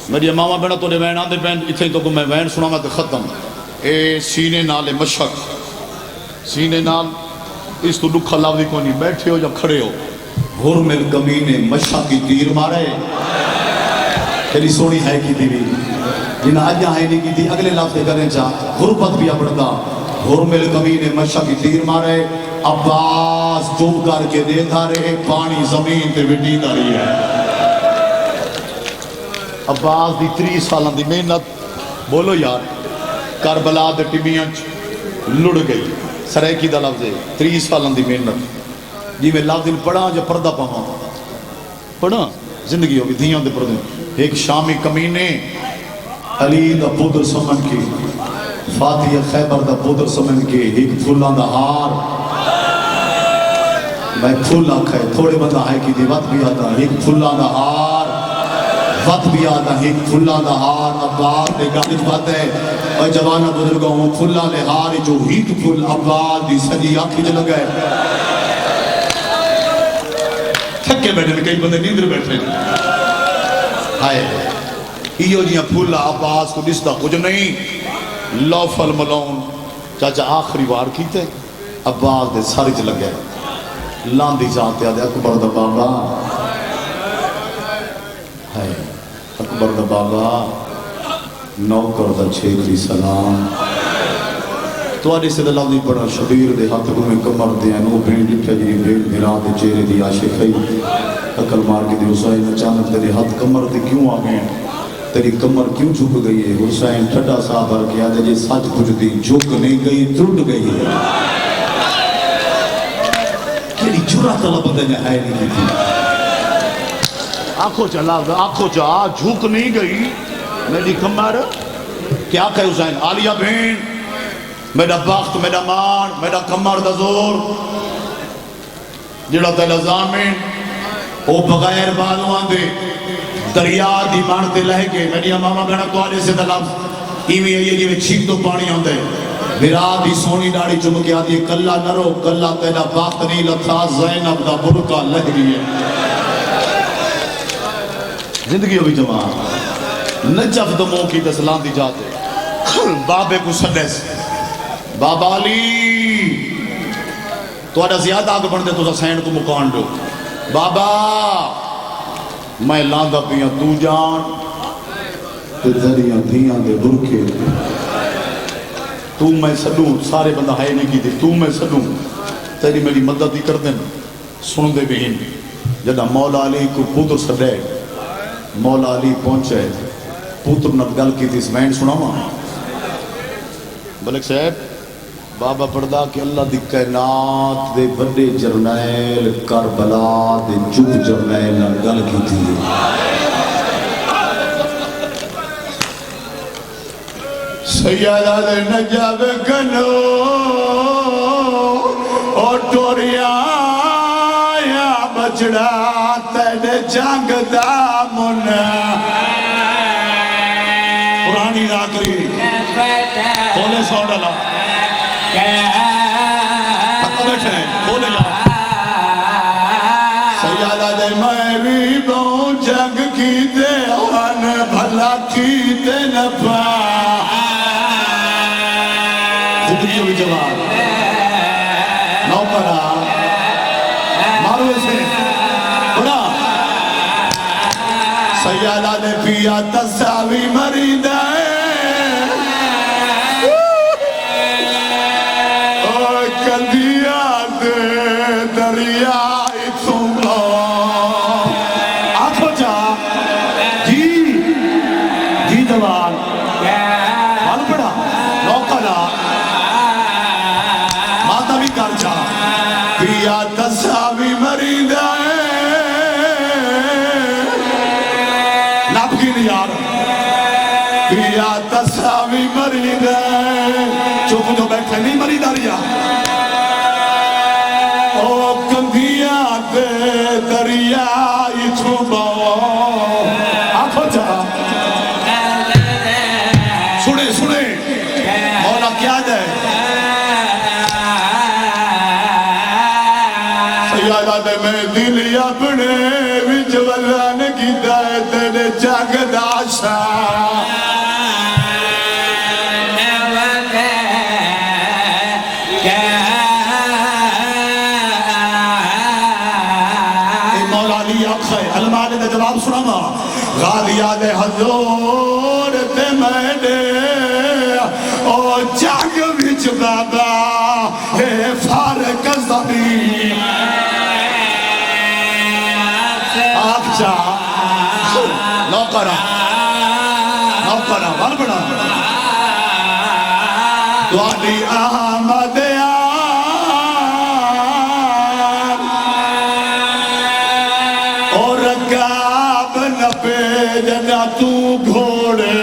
S1: میری ماما بیڑا تو نے وین آدھے پین اتھے تو میں وین سنا میں ختم. اے سینے نال مشک سینے نال اس تو دکھا لاؤ کو نہیں بیٹھے ہو یا کھڑے ہو. حرمل کمینے مشک کی تیر مارے کلی سونی ہے کی دیوی جنہاں اجا ہے نہیں کی تھی اگلے لفظ کریں چاہ غربت بھی اپڑتا. حرمل کمینے مشک کی تیر مارے. عباس چوب کر کے دیکھا رہے پانی زمین تے وڈی داری ہے. عباس دی 30 سالان دی محنت بولو یار کربلا دے ٹبیاں لڑ گئی. سریکی دا لفظ ہے 30 سالان دی محنت جی میں لفظ پڑھا جو پردہ پاؤں پڑھا زندگی ہوگی دھیاں دے پردے. ایک شامی کمینے علی دا پودر سمن کی فاتح خیبر دا پودر سمن کے ایک پھولان دا ہار میں پھول آکھا ہے تھوڑے بندہ ہے کی دی وقت بھی آتا ایک پھولان دا ہار وقت بھی آتا ایک پھولان دا ہار. عباس دے گالج بات ہے اور جوانہ بزرگوں ہوں پھولان دے ہار جو ہیت پھول عباس دی سجی آنکھی جل گئے تھکے بیٹھے کئی بندے نیندر بیٹھے ہائے ایو جیاں پھولا عباس کو دستا کچھ نہیں. لوف الملون چاچا آخری وار کیتے عباس دے ساری چل گئے لاندی جانتے آدھے اکبر دا بابا ہے اکبر دا بابا نوکر دا چھیکری سلام. تو آدھے سے دلال دی پڑا شبیر دے ہاتھ کو میں کمر دے نو بھین لکھا جی بھین میرا دے چہرے دی عاشق ہے اکل مار کے دی حسین اچانک تیرے ہاتھ کمر دے کیوں آگئے تیری کمر کیوں جھک گئی ہے. حسین ٹھٹا صاحب بھر کے آدھے جی سچ کچھ دی جھک نہیں گئی ٹوٹ گئی ہے. کیلی جرا طلب بندے ہے نہیں تھی. آنکھوں چلا آنکھوں چاہ جھک نہیں گئی میری کمر. کیا کہے حسین عالیہ بین میرا بخت میرا مان میرا کمر دا زور جڑا تیلا زامین او بغیر بالوں آندے دریا دی مانتے لہے کے میری ماما بہنا تو آنے سے دلاب ایویں یہ جی میں چھیک تو پانی آندے میرا دی سونی ڈاڑی چمکی آدھی ہے کلہ نرو کلہ تیلا بخت نہیں لتھا زینب دا برکا لہ گئی ہے. زندگی ہوئی جماعت نجف دموں کی دسلان دی جاتے بابے کو سڈیس بابا علی تو آدھا زیادہ آگے بڑھتے تو حسین کو مکان دو. بابا میں لاندہ پیاں تو جان تے دریاں دھیاں دے برکے تو میں سڈوں سارے بندہ ہے نہیں کی دے تو میں سڈوں تیری میری مدد ہی کر دیں سن دے بہن. جدہ مولا علی کو پوتر سڈے مولا علی پہنچے پوتر نے گل کی تھی اسمین سنا ہوا بلک صاحب بابا پڑھدا کہ اللہ دی کائنات دے بڑے جرنیل کربلا دے چپ جرنیل نال گل کیتی سیدہ دے نجاب کنو او ٹوریا یا بچڑا تینے جنگ دا من پرانی راکری کھولے سو ڈالا کھولے جا سیادہ دے میں بھی بہوں جنگ کی دے ان بھلا کی دے نفا خودریوں بھی جواب نوکرہ مارو اسے بڑا سیادہ دے پیا تساوی مریدا کندیا دے دریا اتوں آخو جا جی جی دوال بل پڑا نوکرا ماتا بھی کر جا پیا تساوی مریدا نب کی نہیں یار پیا تساوی مریدا چپ جو بیٹھے نہیں مریدا ریا دریا آنکھوں چاہا سنے مولا کیا جائے سیادہ دے میں دلی اپنے وچ ولان کی دائے تیرے جگ داشا علماء نے جواب سنا غادیات حضور تے میں دے او جگ وچ بابا ہے فارق زمین آپ جا نوکرہ بل بڑا دعالی احمد جنا تو گھوڑے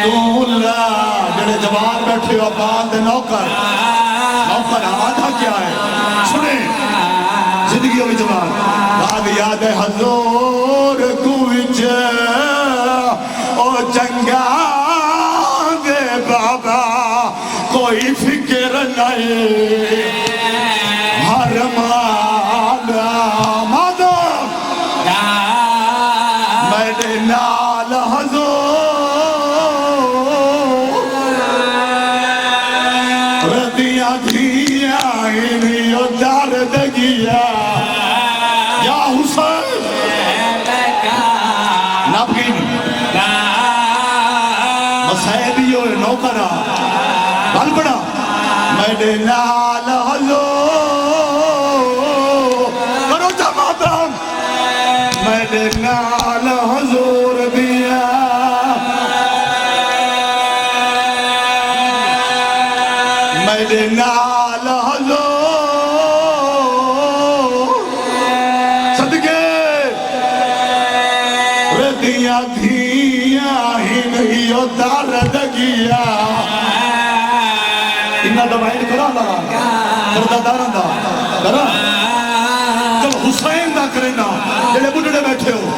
S1: تو اللہ جڑے جوان بیٹھے ہو باندھ نوکر آدھا کیا ہے سنیں زندگی ہوئی جوان داد یاد ہے حضور کوئچ او چنگا دے بابا کوئی فکر نہیں ہر مانا نال حضور ردیاں دھیاں انہی درد گیا یا حسین نبگین مسیبی ہوئے نوکرہ بل بڑا میرے نال حضور کرو جماعتاں میرے نال حضور دیا میرے نال حضور صدقے ردیاں دھیاں ہی نہیں ہو درد گیا انہا دبائن کرا لگا کردہ دارن دا کرا جب حسین دا کرنا جلے بڑھڑے بیٹھے ہو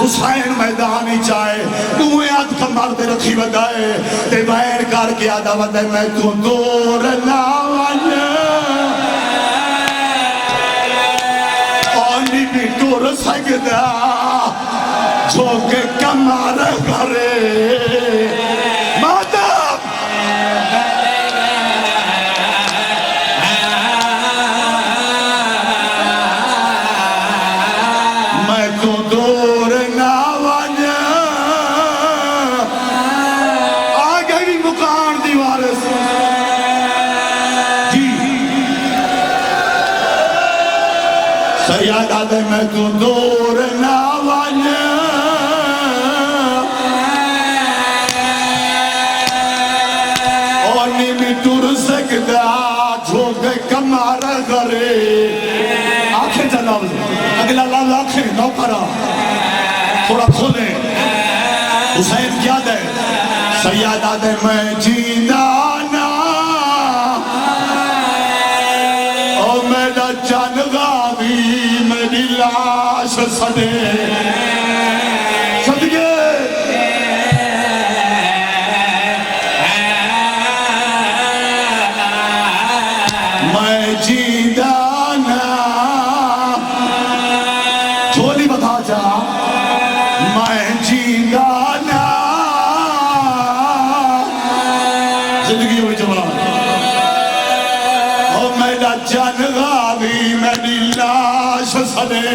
S1: حسین میدانی چاہے دوئے آدھ کمال دے رکھی بدائے تے بین کار کے آدھا بدائے میں تو دور لاوانے آنی بھی دور سکتا جو کہ کمال کرے مادم میں تو دور ناوانا آگئی مکان دیوارس جی سیادہ دے میں تو دور ناوانا اونی میں ٹور سکتا جو کہ کمار کرے آنکھیں جناب اگلا لال آنکھیں نوکرہ تھوڑا کھولیں حسین کیا دے سیادہ دے میں جیندانا او میرا جانگاوی میری لاش سدے صدقے میں جیندانا چھولی بتا جا میں جیندانا زندگی ہوئی جوان او میرا جانگاوی میری لاش سدے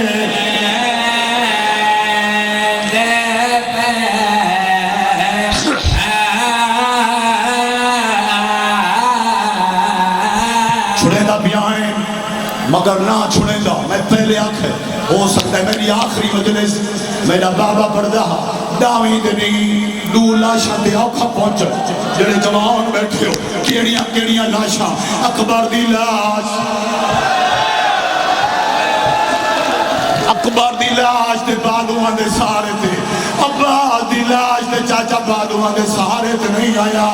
S2: مگر نہ چھڑے گا میں پہلے آنکھ ہو سکتا ہے میری آخری مجلس میرا بابا پردہ داویں دنی دو لاشاں دے اوکھا پہنچ جڑے جوان بیٹھے ہو کیڑیاں لاشاں اکبر دی لاش اکبر دی لاش دے بادوان دے سارے تے عباس دی لاش دے چاچا بادوان دے سارے تے نہیں آیا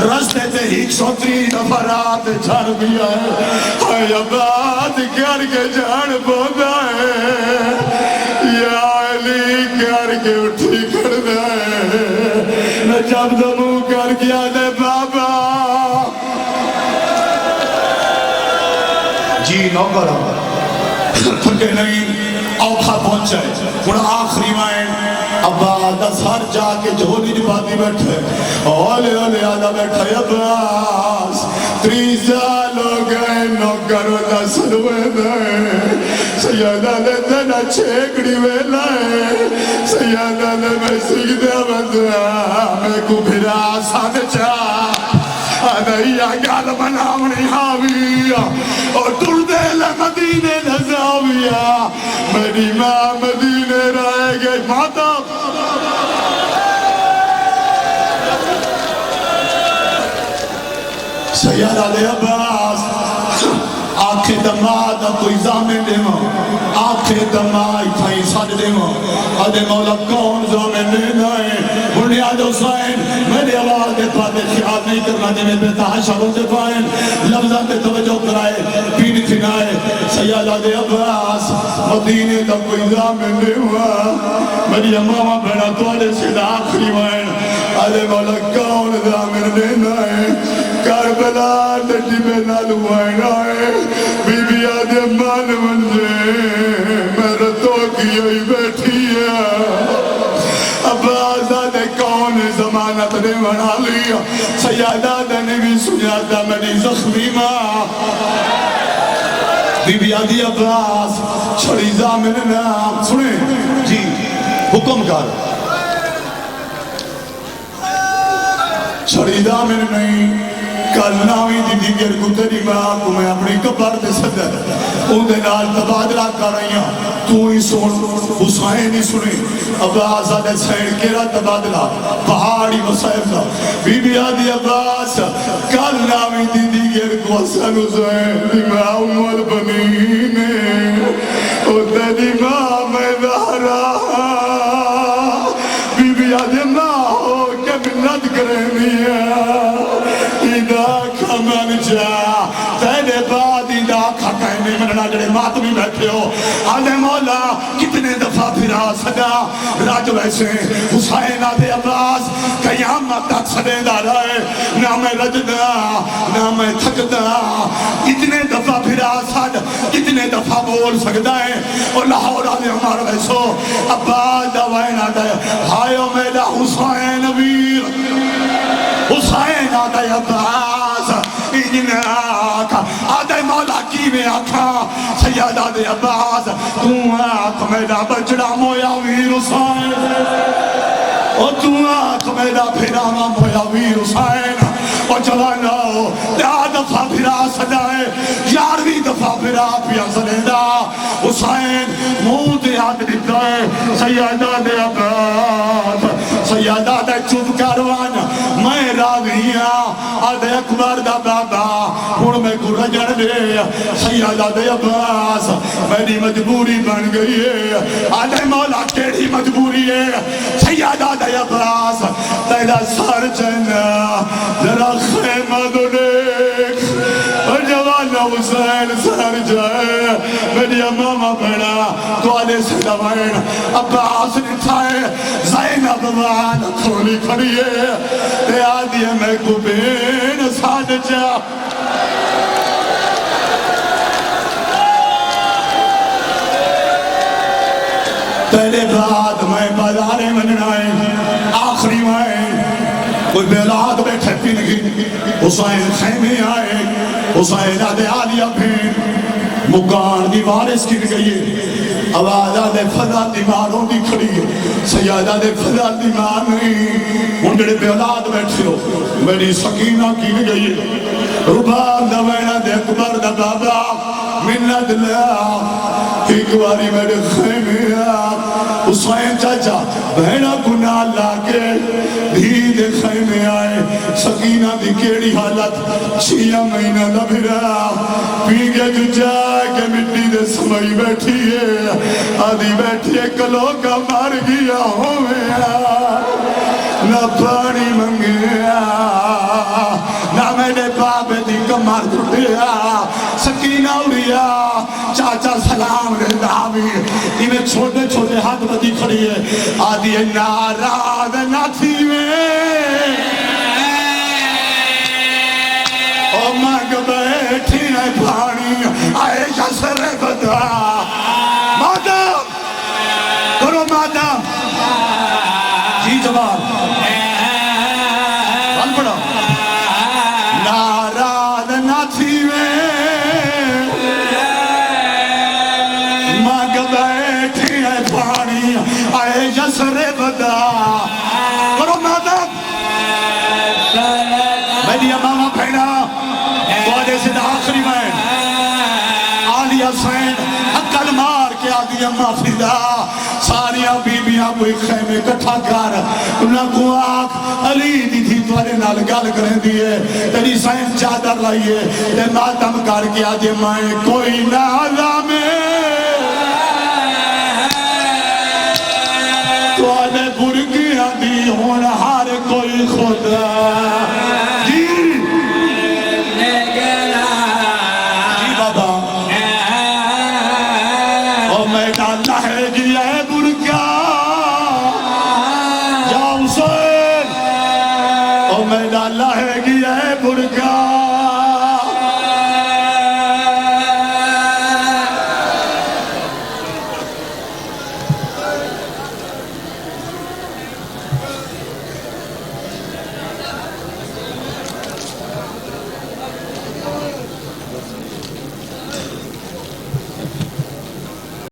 S2: رستے تے 103 نفرات چھڑ بھی آئے اے عباس کر کے جان بودا ہے یا علی کر کے اٹھی کھڑنا ہے نجب دمو کر گیا دے بابا جی نوکر تھکے نہیں اوکھا پہنچے ہن آخری وائن عباس دا سر جا کے جھولی جباتی بیٹھے اولے اولے آدھا بیٹھے عباس 3 سال ہو گئے نوکر دا سلوے دے سیادہ نے تینا چھیکڑی ویلا ہے سیادہ نے میں سجدہ بندہ میں کو بھرا ساتھ چاہ آدھائی گال منامنی حاویہ اور دردے مدینے نزاویہ میری ماں مدینے رہ گئی ماتا سیادہ علی عباس آنکھیں دماغ کوئی زامن دے ماں آنکھیں دماغ تھائی ساتھ دے ماں آدھے مولا کون زامن دے نائے بنیاد حسین میرے آواز دے پاتے خیال نہیں کرنا دے میں بہتاہ شاہوں دے پائیں لفظہ دے توجہ کرائے پین کھنائے سیادہ دے عباس مدینے دا کوئی زامن دے ہوا میری امامہ بڑا توالے سے دا آخری وائن آدھے مولا کون زامن دے نائے کربلا تجی میں نالوائن آئے بی بی آدھے مان منجے میرا تو کی ہوئی بیٹھی ہے عباس آدھے کون زمانت نے بنا لیا سیادہ نے بھی سنیاتا میری زخمی ماں بی بی آدھی عباس چھڑی زامن نام سنیں جی حکم کر چھڑی زامن نہیں کل ناوی دی دیگر کو تیری ماں کو میں اپنی کبر دے صدر ان دے نال تبادلہ کر رہی ہوں تو ہی سن حسین ہی سنی عباس آدھے سین کیرا تبادلہ پہاڑی مسائب دا بی بی آدھی عباس کل ناوی دی دیگر کو حسن حسین دی ماں امال بنینے او تیری ماں میں دہرا بی بی آدھی ماں ہو کہ منت کرنی ہے کھمن جا تیرے بعد کھا کہنے مننا جڑے ماتمی بیٹھے ہو آدھے مولا کتنے دفعہ پھرا صدا راج ویسے حسین آدھے عباس قیامت تک صدے دا رہے نہ میں رجدہ نہ میں تھکدہ اتنے دفعہ پھرا صد کتنے دفعہ بول سکتا ہے اور لاہور آدھے ہمارا ویسو عباس دوائن آدھے ہائیو میرا حسین ویر حسین آدھے عباس انجنے آکھا آدھے مولا کی میں آکھا سید آدھے عباس تو آکھ میرا بچڑا مویا ویر حسین اور تو آکھ میرا پھرانا مویا ویر حسین اور جوانو دیا دفعہ پھرا سجائے 11ویں دفعہ پھرا پیا سلیدہ حسین منہ دے ہاتھ دیتا ہے سیدہ دے عباس سیدہ دے چوب کاروان میں راویاں آدھے اکبر دا بابا ہون میں کو رجڑ دے سیدہ دے عباس میری مجبوری بن گئی ہے آدھے مولا کیڑی مجبوری ہے سیدہ دے عباس تیرا سر جنہ ذرا خیمہ دو دیکھ اور جوانا حسین سر جائے میری امامہ بڑا تو آلے سے دوائن عباس نٹھائے زینب وان کھولی کھڑی ہے تے آدھی میں کو بین ساتھ جا پہلے بعد میں بازارے مننائے آخری میں کوئی بیلاد بیٹھے پی نہیں حسین خیمے آئے حسین آدھے آلیہ پھین مکان دیوارس کی گئی آواز آدھے فضل دیواروں دی کھڑی سیادہ دے فضل دیوار نہیں ان جڑے بیلاد بیٹھے ہو میری سکینہ کی گئی رباب دوینہ دے اکبر دا بابا منہ دلیا ایک باری میرے خیمے حسین چاچا بہنا گناہ لا کے دھید خیمے آئے سکینہ دی کیڑی حالت 6 مہینہ دا بھرا پی گیا جو جائے کہ مٹی دے سمائی بیٹھی ہے آدھی بیٹھی ہے کلو کا مار گیا ہویا نہ پانی منگیا نہ میرے باپ دی کمر ٹوٹیا سکینہ اڑیا چاچا سلام رہتا بھی انہیں چھوٹے چھوٹے ہاتھ بدی کھڑی ہے آدھی ہے ناراض ناتی میں او مانگ بیٹھی ہے پانی عائشہ سر بدا مادام کرو مادام جی جواب بل پڑا ناراض ناتی میں مانگ بیٹھی ہے پانی عائشہ سر بدا کرو مادام میری امامہ بھیڑا وعدے سے آخری میں آلی حسین عقل مار کے آدھی اممہ فدا ساریاں بیبیاں کوئی خیمے کٹھا کر انہاں کو آنکھ علی دی تھی توارے نال گل کریں دیئے تیری سائن چادر لائیے تے ماتم کر کے آدھی مائیں کوئی نالا میں تو آلے برگیاں دی ہون ہر کوئی خدا میں ڈالا ہے گی